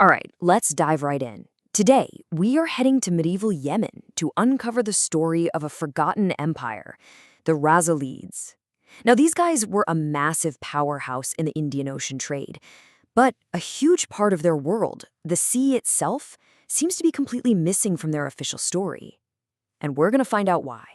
All right, let's dive right in. Today, we are heading to medieval Yemen to uncover the story of a forgotten empire, the Rasūlids. Now, these guys were a massive powerhouse in the Indian Ocean trade, but a huge part of their world, the sea itself, seems to be completely missing from their official story. And we're going to find out why.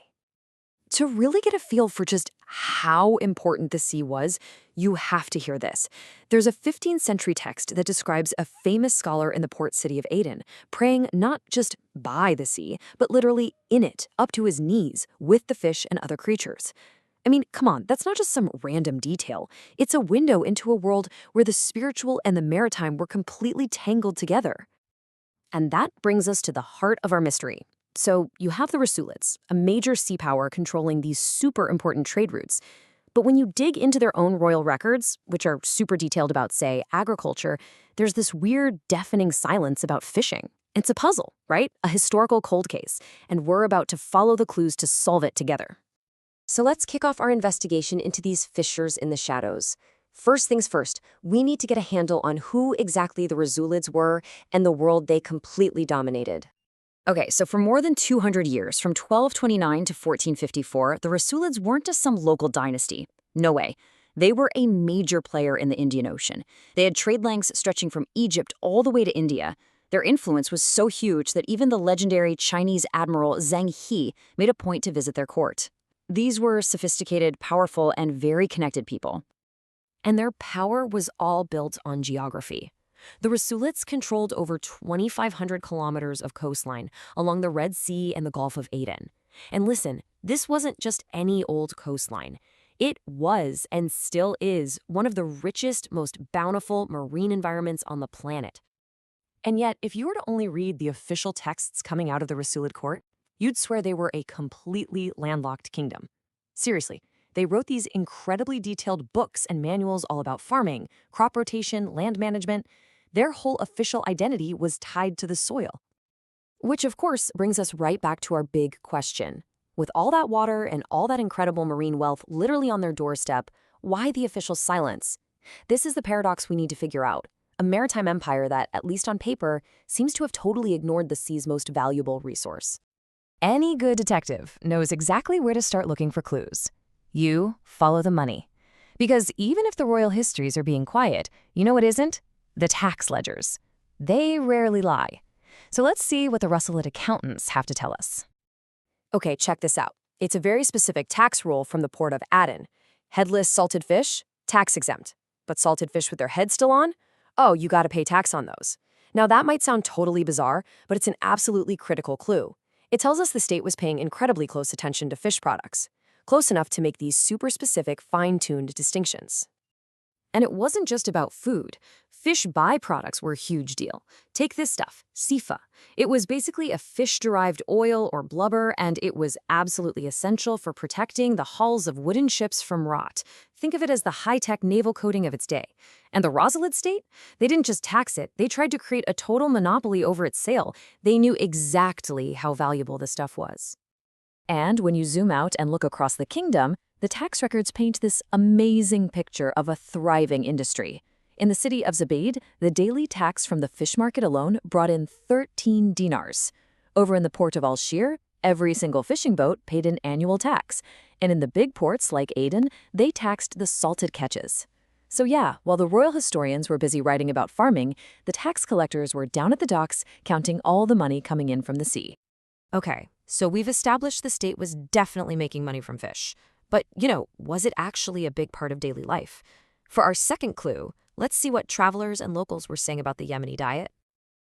To really get a feel for just how important the sea was, you have to hear this. There's a 15th century text that describes a famous scholar in the port city of Aden praying not just by the sea, but literally in it, up to his knees, with the fish and other creatures. I mean, come on, that's not just some random detail. It's a window into a world where the spiritual and the maritime were completely tangled together. And that brings us to the heart of our mystery. So you have the Rasūlids, a major sea power controlling these super important trade routes. But when you dig into their own royal records, which are super detailed about, say, agriculture, there's this weird, deafening silence about fishing. It's a puzzle, right? A historical cold case. And we're about to follow the clues to solve it together. So let's kick off our investigation into these fishers in the shadows. First things first, we need to get a handle on who exactly the Rasūlids were and the world they completely dominated. Okay, so for more than 200 years, from 1229 to 1454, the Rasūlids weren't just some local dynasty. No way. They were a major player in the Indian Ocean. They had trade links stretching from Egypt all the way to India. Their influence was so huge that even the legendary Chinese admiral Zheng He made a point to visit their court. These were sophisticated, powerful, and very connected people. And their power was all built on geography. The Rasūlids controlled over 2,500 kilometers of coastline along the Red Sea and the Gulf of Aden. And listen, this wasn't just any old coastline. It was, and still is, one of the richest, most bountiful marine environments on the planet. And yet, if you were to only read the official texts coming out of the Rasūlid court, you'd swear they were a completely landlocked kingdom. Seriously, they wrote these incredibly detailed books and manuals all about farming, crop rotation, land management. Their whole official identity was tied to the soil. Which, of course, brings us right back to our big question. With all that water and all that incredible marine wealth literally on their doorstep, why the official silence? This is the paradox we need to figure out. A maritime empire that, at least on paper, seems to have totally ignored the sea's most valuable resource. Any good detective knows exactly where to start looking for clues. You follow the money. Because even if the royal histories are being quiet, you know what isn't? The tax ledgers. They rarely lie. So let's see what the Rasūlid accountants have to tell us. Okay, check this out. It's a very specific tax rule from the port of Aden. Headless salted fish, tax exempt. But salted fish with their head still on? Oh, you gotta pay tax on those. Now that might sound totally bizarre, but it's an absolutely critical clue. It tells us the state was paying incredibly close attention to fish products. Close enough to make these super specific, fine-tuned distinctions. And it wasn't just about food. Fish byproducts were a huge deal. Take this stuff, sifa. It was basically a fish-derived oil or blubber, and it was absolutely essential for protecting the hulls of wooden ships from rot. Think of it as the high-tech naval coating of its day. And the Rasūlid state? They didn't just tax it, they tried to create a total monopoly over its sale. They knew exactly how valuable the stuff was. And when you zoom out and look across the kingdom, the tax records paint this amazing picture of a thriving industry. In the city of Zubaydah, the daily tax from the fish market alone brought in 13 dinars. Over in the port of Al-Shir, every single fishing boat paid an annual tax. And in the big ports like Aden, they taxed the salted catches. So yeah, while the royal historians were busy writing about farming, the tax collectors were down at the docks counting all the money coming in from the sea. Okay, so we've established the state was definitely making money from fish. But, was it actually a big part of daily life? For our second clue, let's see what travelers and locals were saying about the Yemeni diet.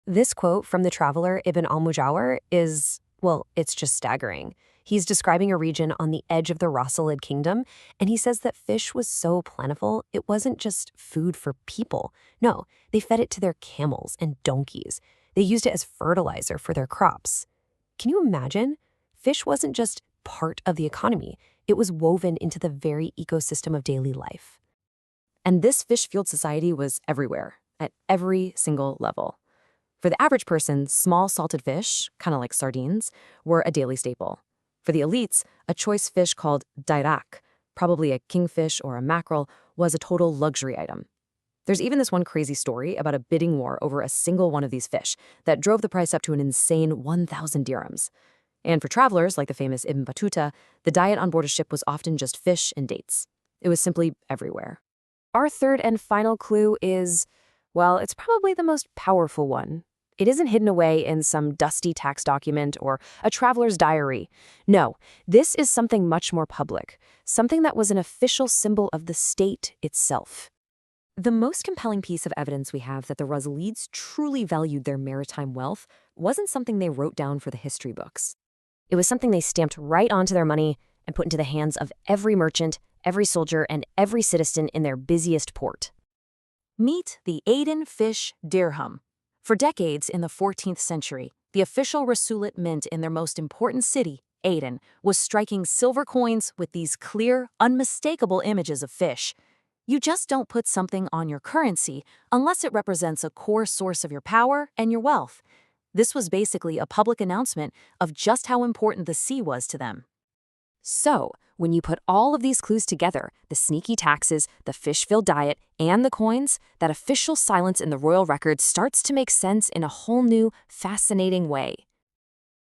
This quote from the traveler Ibn al-Mujawir is, well, it's just staggering. He's describing a region on the edge of the Rasūlid kingdom, and he says that fish was so plentiful, it wasn't just food for people. No, they fed it to their camels and donkeys. They used it as fertilizer for their crops. Can you imagine? Fish wasn't just part of the economy. It was woven into the very ecosystem of daily life. And this fish-fueled society was everywhere, at every single level. For the average person, small salted fish, kind of like sardines, were a daily staple. For the elites, a choice fish called dairak, probably a kingfish or a mackerel, was a total luxury item. There's even this one crazy story about a bidding war over a single one of these fish that drove the price up to an insane 1,000 dirhams. And for travelers, like the famous Ibn Battuta, the diet on board a ship was often just fish and dates. It was simply everywhere. Our third and final clue is, well, it's probably the most powerful one. It isn't hidden away in some dusty tax document or a traveler's diary. No, this is something much more public, something that was an official symbol of the state itself. The most compelling piece of evidence we have that the Rasūlids truly valued their maritime wealth wasn't something they wrote down for the history books. It was something they stamped right onto their money and put into the hands of every merchant, every soldier, and every citizen in their busiest port. Meet the Aden fish dirham. For decades in the 14th century, the official Rasūlid mint in their most important city, Aden, was striking silver coins with these clear, unmistakable images of fish. You just don't put something on your currency unless it represents a core source of your power and your wealth. This was basically a public announcement of just how important the sea was to them. So, when you put all of these clues together, the sneaky taxes, the fish-filled diet, and the coins, that official silence in the royal records starts to make sense in a whole new, fascinating way.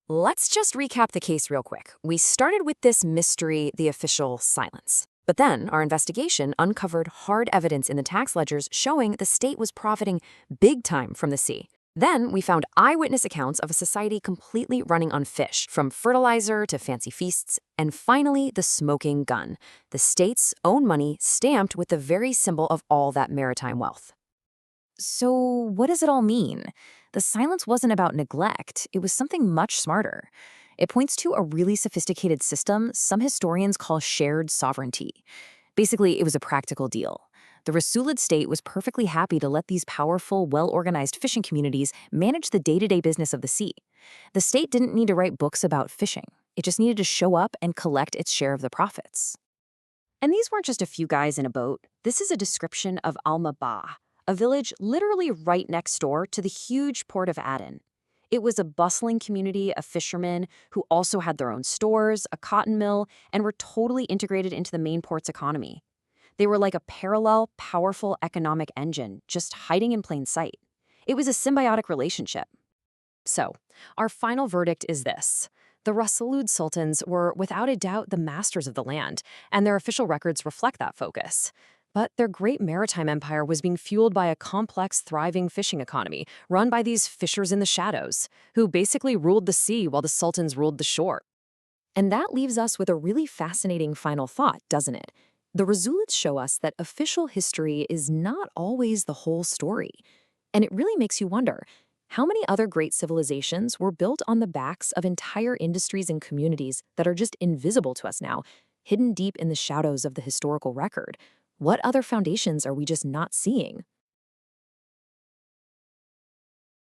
Let's just recap the case real quick. We started with this mystery, the official silence. But then our investigation uncovered hard evidence in the tax ledgers showing the state was profiting big time from the sea. Then we found eyewitness accounts of a society completely running on fish, from fertilizer to fancy feasts, and finally the smoking gun, the state's own money stamped with the very symbol of all that maritime wealth. So what does it all mean? The silence wasn't about neglect, it was something much smarter. It points to a really sophisticated system some historians call shared sovereignty. Basically, it was a practical deal. The Rasūlid state was perfectly happy to let these powerful, well-organized fishing communities manage the day-to-day business of the sea. The state didn't need to write books about fishing. It just needed to show up and collect its share of the profits. And these weren't just a few guys in a boat. This is a description of Al-Mabah, a village literally right next door to the huge port of Aden. It was a bustling community of fishermen who also had their own stores, a cotton mill, and were totally integrated into the main port's economy. They were like a parallel, powerful economic engine, just hiding in plain sight. It was a symbiotic relationship. So, our final verdict is this. The Rasūlid sultans were without a doubt the masters of the land, and their official records reflect that focus. But their great maritime empire was being fueled by a complex, thriving fishing economy run by these fishers in the shadows, who basically ruled the sea while the sultans ruled the shore. And that leaves us with a really fascinating final thought, doesn't it? The Rasūlids show us that official history is not always the whole story. And it really makes you wonder, how many other great civilizations were built on the backs of entire industries and communities that are just invisible to us now, hidden deep in the shadows of the historical record? What other foundations are we just not seeing?